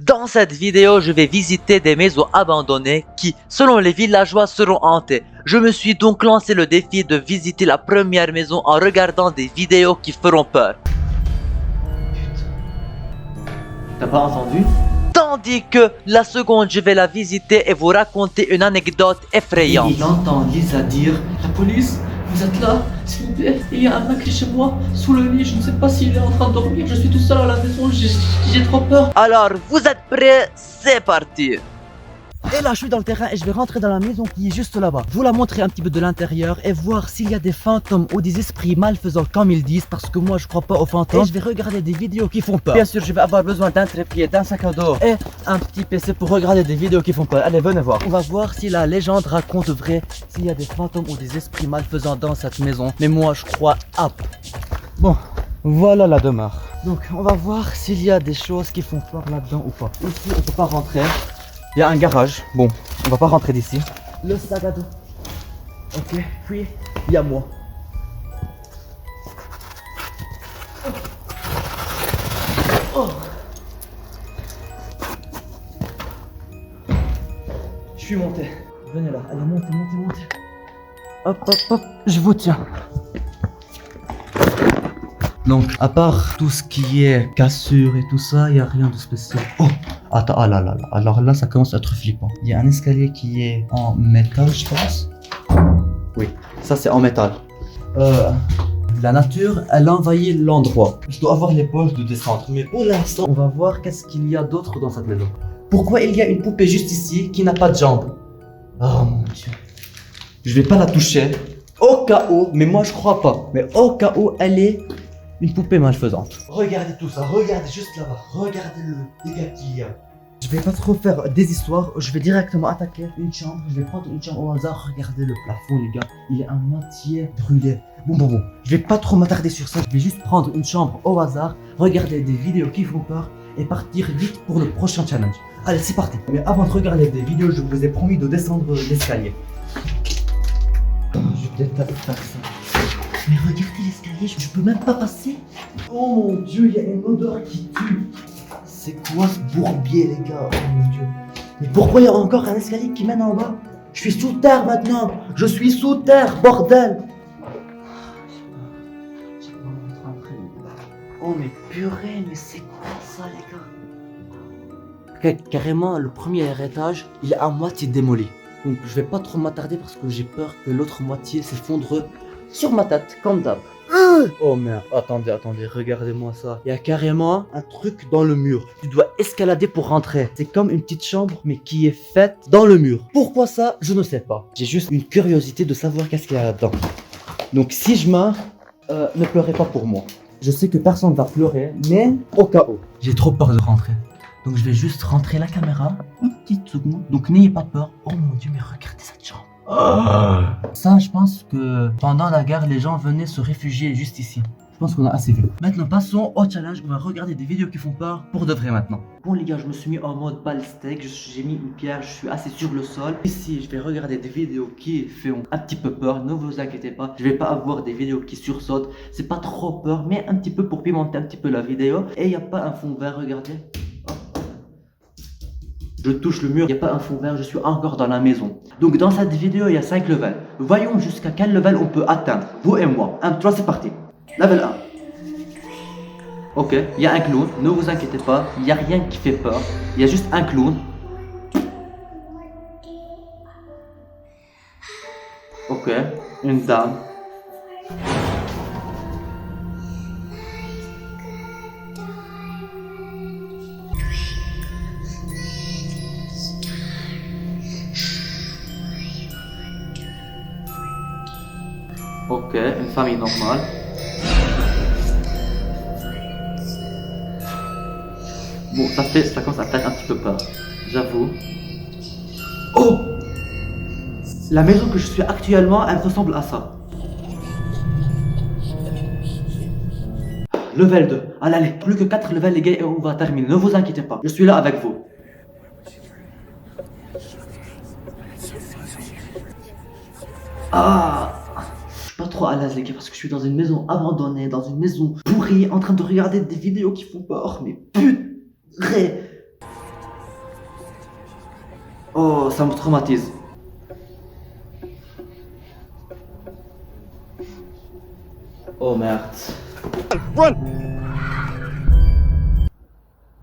Dans cette vidéo, je vais visiter des maisons abandonnées qui, selon les villageois, seront hantées. Je me suis donc lancé le défi de visiter la première maison en regardant des vidéos qui feront peur. T'as pas entendu? Tandis que la seconde, je vais la visiter et vous raconter une anecdote effrayante. Il entend Lisa dire: la police, vous êtes là, s'il vous plaît, il y a un mec chez moi, sous le lit, je ne sais pas s'il est en train de dormir, je suis tout seul à la maison, j'ai trop peur. Alors, vous êtes prêts? C'est parti! Et là je suis dans le terrain et je vais rentrer dans la maison qui est juste là-bas. Vous la montrer un petit peu de l'intérieur et voir s'il y a des fantômes ou des esprits malfaisants comme ils disent, parce que moi je crois pas aux fantômes. Et je vais regarder des vidéos qui font peur. Bien sûr je vais avoir besoin d'un trépied, d'un sac à dos et un petit PC pour regarder des vidéos qui font peur. Allez venez voir. On va voir si la légende raconte vrai, s'il y a des fantômes ou des esprits malfaisants dans cette maison. Mais moi je crois Bon, voilà la demeure. Donc on va voir s'il y a des choses qui font peur là-dedans ou pas. Ici on peut pas rentrer. Il y a un garage, bon, on va pas rentrer d'ici. Le sac à dos. Ok, puis il y a moi. Oh. Je suis monté. Venez là, allez montez, montez, montez. Hop, hop, hop, je vous tiens. Donc, à part tout ce qui est cassure et tout ça, il n'y a rien de spécial. Oh, attends, ah là là là. Alors là, ça commence à être flippant. Il y a un escalier qui est en métal, je pense. Oui, ça c'est en métal. La nature, elle a envahi l'endroit. Je dois avoir les poches de descendre. Mais pour l'instant, on va voir qu'est-ce qu'il y a d'autre dans cette maison. Pourquoi il y a une poupée juste ici qui n'a pas de jambes? Oh mon dieu. Je vais pas la toucher. Au cas où, mais moi je crois pas. Mais au cas où, elle est une poupée malfaisante. Regardez tout ça, regardez juste là-bas, regardez le dégât qu'il y a. Je vais pas trop faire des histoires, je vais directement attaquer une chambre. Je vais prendre une chambre au hasard, regardez le plafond les gars, il est à moitié brûlé. Bon, je vais pas trop m'attarder sur ça, je vais juste prendre une chambre au hasard, regarder des vidéos qui font peur et partir vite pour le prochain challenge. Allez c'est parti. Mais avant de regarder des vidéos, je vous ai promis de descendre l'escalier. Je vais peut-être faire ça. Mais regardez l'escalier, je peux même pas passer. Oh mon dieu, il y a une odeur qui tue. C'est quoi ce bourbier les gars? Oh mon dieu. Mais pourquoi il y a encore un escalier qui mène en bas? Je suis sous terre maintenant. Je suis sous terre, bordel. Oh mais purée, mais c'est quoi ça les gars? Carrément, le premier étage, il est à moitié démoli. Donc je vais pas trop m'attarder parce que j'ai peur que l'autre moitié s'effondre sur ma tête, comme d'hab. Oh merde, attendez, regardez-moi ça. Il y a carrément un truc dans le mur. Tu dois escalader pour rentrer. C'est comme une petite chambre, mais qui est faite dans le mur. Pourquoi ça? Je ne sais pas. J'ai juste une curiosité de savoir qu'est-ce qu'il y a là-dedans. Donc si je meurs, ne pleurez pas pour moi. Je sais que personne va pleurer, mais au cas où. J'ai trop peur de rentrer. Donc je vais juste rentrer la caméra. Une petite seconde. Donc n'ayez pas peur. Oh mon dieu, mais regardez cette chambre. Ça, je pense que pendant la guerre, les gens venaient se réfugier juste ici. Je pense qu'on a assez vu. Maintenant, passons au challenge. On va regarder des vidéos qui font peur pour de vrai maintenant. Bon les gars, je me suis mis en mode balistique. J'ai mis une pierre, je suis assis sur le sol. Ici, je vais regarder des vidéos qui font un petit peu peur. Ne vous inquiétez pas, je vais pas avoir des vidéos qui sursautent. C'est pas trop peur, mais un petit peu pour pimenter un petit peu la vidéo. Et il n'y a pas un fond vert, regardez. Je touche le mur, il n'y a pas un fond vert, je suis encore dans la maison. Donc dans cette vidéo, il y a 5 levels. Voyons jusqu'à quel level on peut atteindre, vous et moi. 1, 3, c'est parti. Level 1. Ok, il y a un clown, ne vous inquiétez pas, il n'y a rien qui fait peur. Il y a juste un clown. Ok, une dame. Ok, une famille normale. Bon, ça commence à faire un petit peu peur, j'avoue. Oh! La maison que je suis actuellement, elle ressemble à ça. Level 2. Allez, plus que 4 levels les gars et on va terminer. Ne vous inquiétez pas, je suis là avec vous. Ah! Je suis pas trop à l'aise les gars parce que je suis dans une maison abandonnée, dans une maison pourrie, en train de regarder des vidéos qui font peur, mais purée! Oh, ça me traumatise. Oh merde. Run!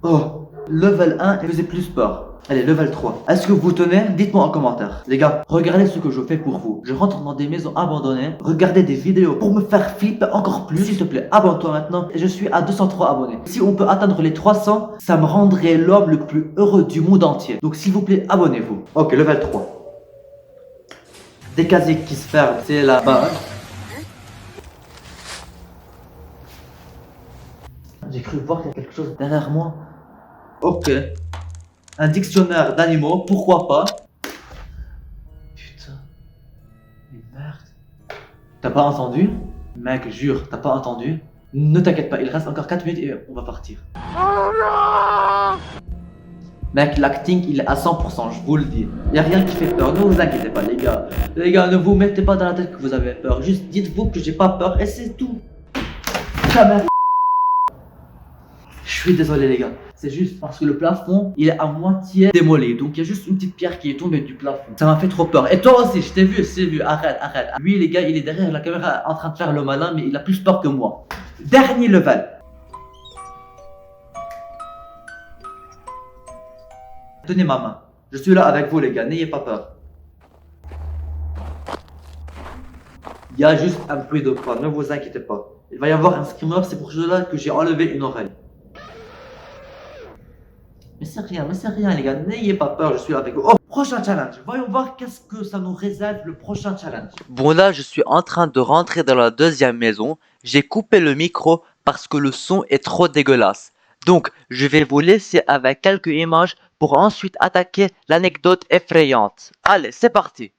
Oh, level 1 faisait plus peur. Allez, level 3. Est-ce que vous tenez? Dites-moi en commentaire. Les gars, regardez ce que je fais pour vous. Je rentre dans des maisons abandonnées, regardez des vidéos pour me faire flipper encore plus. S'il te plaît, abonne-toi maintenant. Je suis à 203 abonnés. Si on peut atteindre les 300, ça me rendrait l'homme le plus heureux du monde entier. Donc s'il vous plaît, abonnez-vous. Ok, level 3. Des casiers qui se ferment, c'est la base. J'ai cru voir qu'il y a quelque chose derrière moi. Ok. Un dictionnaire d'animaux, pourquoi pas? Putain. Mais merde. T'as pas entendu? Mec, jure, t'as pas entendu? Ne t'inquiète pas, il reste encore 4 minutes et on va partir. Mec, l'acting il est à 100%, je vous le dis. Y'a rien qui fait peur, ne vous inquiétez pas les gars. Les gars, ne vous mettez pas dans la tête que vous avez peur. Juste dites-vous que j'ai pas peur et c'est tout. Jamais. Je suis désolé les gars, c'est juste parce que le plafond il est à moitié démoli. Donc il y a juste une petite pierre qui est tombée du plafond. Ça m'a fait trop peur. Et toi aussi, je t'ai vu, arrête. Lui les gars, il est derrière la caméra en train de faire le malin, mais il a plus peur que moi. Dernier level. Tenez ma main, je suis là avec vous les gars, n'ayez pas peur. Il y a juste un bruit de pas, ne vous inquiétez pas. Il va y avoir un screamer, c'est pour cela que j'ai enlevé une oreille. Mais c'est rien les gars, n'ayez pas peur, je suis avec vous. Oh, prochain challenge, voyons voir qu'est-ce que ça nous réserve le prochain challenge. Bon là, je suis en train de rentrer dans la deuxième maison. J'ai coupé le micro parce que le son est trop dégueulasse. Donc, je vais vous laisser avec quelques images pour ensuite attaquer l'anecdote effrayante. Allez, c'est parti.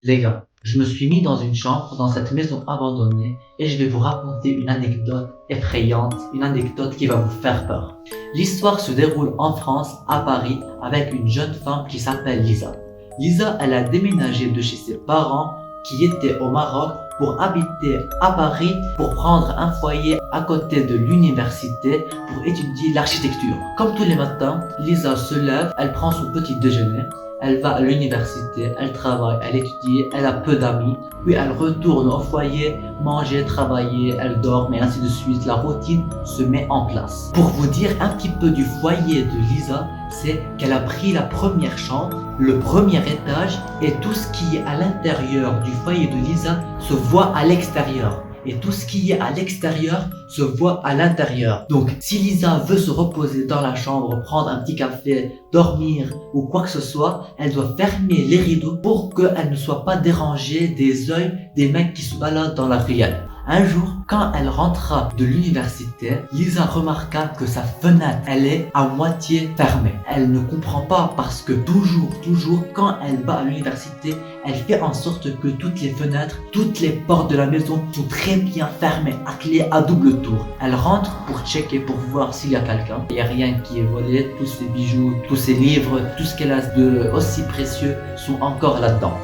Les gars, je me suis mis dans une chambre dans cette maison abandonnée et je vais vous raconter une anecdote effrayante, une anecdote qui va vous faire peur. L'histoire se déroule en France, à Paris, avec une jeune femme qui s'appelle Lisa. Lisa, elle a déménagé de chez ses parents qui étaient au Maroc pour habiter à Paris pour prendre un foyer à côté de l'université pour étudier l'architecture. Comme tous les matins, Lisa se lève, elle prend son petit déjeuner. Elle va à l'université, elle travaille, elle étudie, elle a peu d'amis, puis elle retourne au foyer, manger, travailler, elle dort, et ainsi de suite. La routine se met en place. Pour vous dire un petit peu du foyer de Lisa, c'est qu'elle a pris la première chambre, le premier étage, et tout ce qui est à l'intérieur du foyer de Lisa se voit à l'extérieur. Et tout ce qui est à l'extérieur se voit à l'intérieur. Donc, si Lisa veut se reposer dans la chambre, prendre un petit café, dormir ou quoi que ce soit, elle doit fermer les rideaux pour qu'elle ne soit pas dérangée des yeux des mecs qui se baladent dans la ruelle. Un jour, quand elle rentra de l'université, Lisa remarqua que sa fenêtre, elle est à moitié fermée. Elle ne comprend pas parce que toujours, quand elle va à l'université, elle fait en sorte que toutes les fenêtres, toutes les portes de la maison sont très bien fermées, à clé à double tour. Elle rentre pour checker, pour voir s'il y a quelqu'un. Il n'y a rien qui est volé, tous ses bijoux, tous ses livres, tout ce qu'elle a de aussi précieux sont encore là-dedans.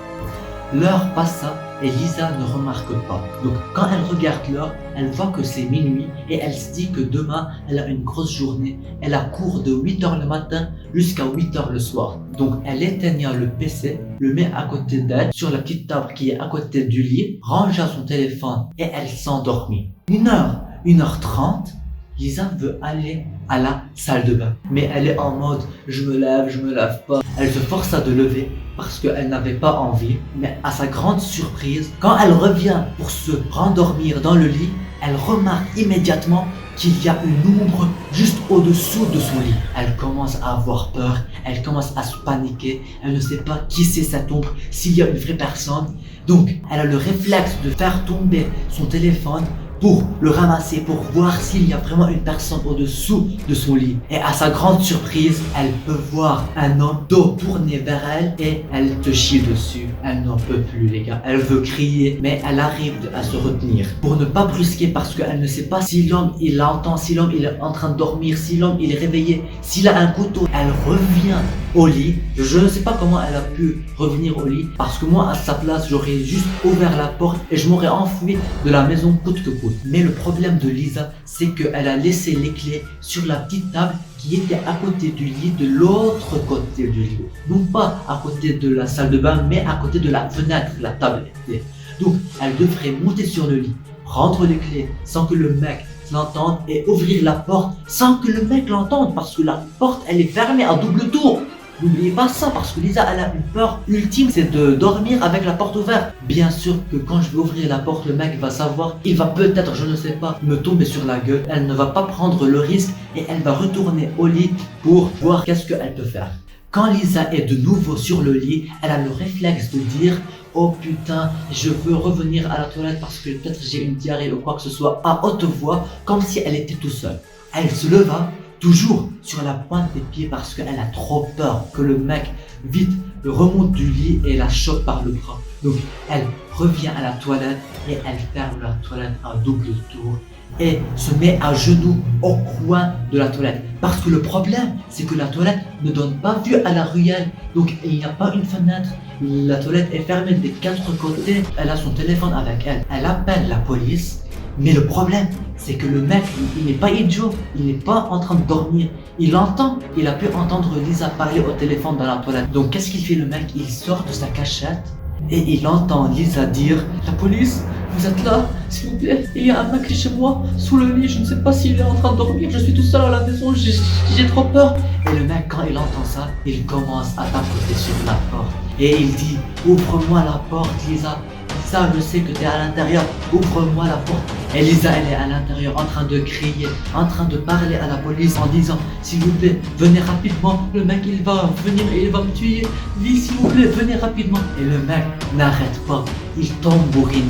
L'heure passa et Lisa ne remarque pas. Donc quand elle regarde l'heure, elle voit que c'est minuit et elle se dit que demain, elle a une grosse journée. Elle a cours de 8h le matin jusqu'à 8h le soir. Donc elle éteignit le PC, le met à côté d'elle sur la petite table qui est à côté du lit, rangea son téléphone et elle s'endormit. 1h, 1h30, Lisa veut aller à la salle de bain. Mais elle est en mode je me lève pas. Elle se força de lever parce qu'elle n'avait pas envie. Mais à sa grande surprise, quand elle revient pour se rendormir dans le lit, elle remarque immédiatement qu'il y a une ombre juste au-dessous de son lit. Elle commence à avoir peur, elle commence à se paniquer, elle ne sait pas qui c'est cette ombre, s'il y a une vraie personne. Donc elle a le réflexe de faire tomber son téléphone pour le ramasser, pour voir s'il y a vraiment une personne au-dessous de son lit. Et à sa grande surprise, elle peut voir un homme dos tourné vers elle et elle te chie dessus. Elle n'en peut plus les gars, elle veut crier mais elle arrive à se retenir pour ne pas brusquer parce qu'elle ne sait pas si l'homme il l'entend, si l'homme il est en train de dormir, si l'homme il est réveillé, s'il a un couteau. Elle revient au lit. Je ne sais pas comment elle a pu revenir au lit parce que moi à sa place j'aurais juste ouvert la porte et je m'aurais enfui de la maison coûte que coûte. Mais le problème de Lisa, c'est qu'elle a laissé les clés sur la petite table qui était à côté du lit, de l'autre côté du lit. Non pas à côté de la salle de bain, mais à côté de la fenêtre, la table était. Donc, elle devrait monter sur le lit, prendre les clés sans que le mec l'entende et ouvrir la porte sans que le mec l'entende parce que la porte, elle est fermée à double tour. N'oubliez pas ça parce que Lisa elle a une peur ultime, c'est de dormir avec la porte ouverte. Bien sûr que quand je vais ouvrir la porte, le mec va savoir, il va peut-être, je ne sais pas, me tomber sur la gueule. Elle ne va pas prendre le risque et elle va retourner au lit pour voir qu'est-ce qu'elle peut faire. Quand Lisa est de nouveau sur le lit, elle a le réflexe de dire « Oh putain, je veux revenir à la toilette parce que peut-être j'ai une diarrhée ou quoi que ce soit » à haute voix, comme si elle était tout seule. Elle se leva, toujours sur la pointe des pieds parce qu'elle a trop peur que le mec vite remonte du lit et la chope par le bras. Donc elle revient à la toilette et elle ferme la toilette à double tour et se met à genoux au coin de la toilette. Parce que le problème, c'est que la toilette ne donne pas vue à la ruelle. Donc il n'y a pas une fenêtre. La toilette est fermée des 4 côtés. Elle a son téléphone avec elle. Elle appelle la police. Mais le problème, c'est que le mec, il n'est pas idiot, il n'est pas en train de dormir. Il entend, il a pu entendre Lisa parler au téléphone dans la toilette. Donc qu'est-ce qu'il fait le mec? Il sort de sa cachette et il entend Lisa dire « La police, vous êtes là, s'il vous plaît, il y a un mec chez moi, sous le lit, je ne sais pas s'il est en train de dormir, je suis tout seul à la maison, j'ai trop peur. » Et le mec, quand il entend ça, il commence à tapoter sur la porte. Et il dit « Ouvre-moi la porte, Lisa. Lisa, je sais que tu es à l'intérieur, ouvre-moi la porte. » Et Lisa, elle est à l'intérieur en train de crier, en train de parler à la police en disant « S'il vous plaît, venez rapidement, le mec il va venir et il va me tuer. S'il vous plaît, venez rapidement. » Et le mec n'arrête pas, il tambourine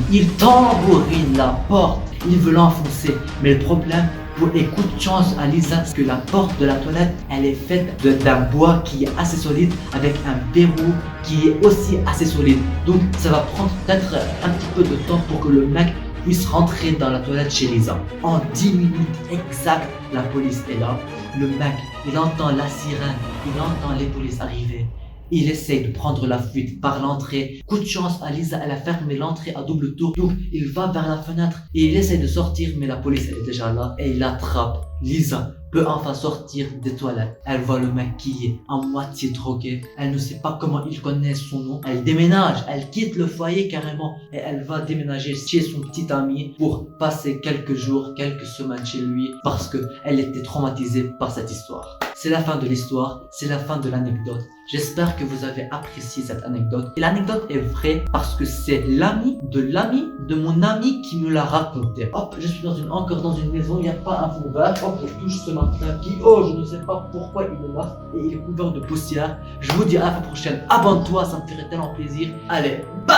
la porte, il veut l'enfoncer. Mais le problème, et coup de chance à Lisa, c'est que la porte de la toilette, elle est faite d'un bois qui est assez solide avec un verrou qui est aussi assez solide. Donc ça va prendre peut-être un petit peu de temps pour que le mec puisse rentrer dans la toilette chez Lisa. En 10 minutes exactes, la police est là. Le mec, il entend la sirène, il entend les polices arriver. Il essaie de prendre la fuite par l'entrée. Coup de chance à Lisa, elle a fermé l'entrée à double tour. Donc il va vers la fenêtre et il essaie de sortir, mais la police elle est déjà là et il attrape. Lisa peut enfin sortir des toilettes. Elle voit le mec qui est à moitié drogué. Elle ne sait pas comment il connaît son nom. Elle déménage, elle quitte le foyer carrément et elle va déménager chez son petit ami pour passer quelques jours, quelques semaines chez lui parce qu'elle était traumatisée par cette histoire. C'est la fin de l'histoire, c'est la fin de l'anecdote. J'espère que vous avez apprécié cette anecdote. Et l'anecdote est vraie parce que c'est l'ami de mon ami qui me l'a raconté. Hop, je suis encore dans une maison, il n'y a pas un fond vert. Hop, je touche ce matelas qui, oh, je ne sais pas pourquoi il est là. Et il est couvert de poussière. Je vous dis à la fois prochaine. Abonne-toi, ça me ferait tellement plaisir. Allez, bye!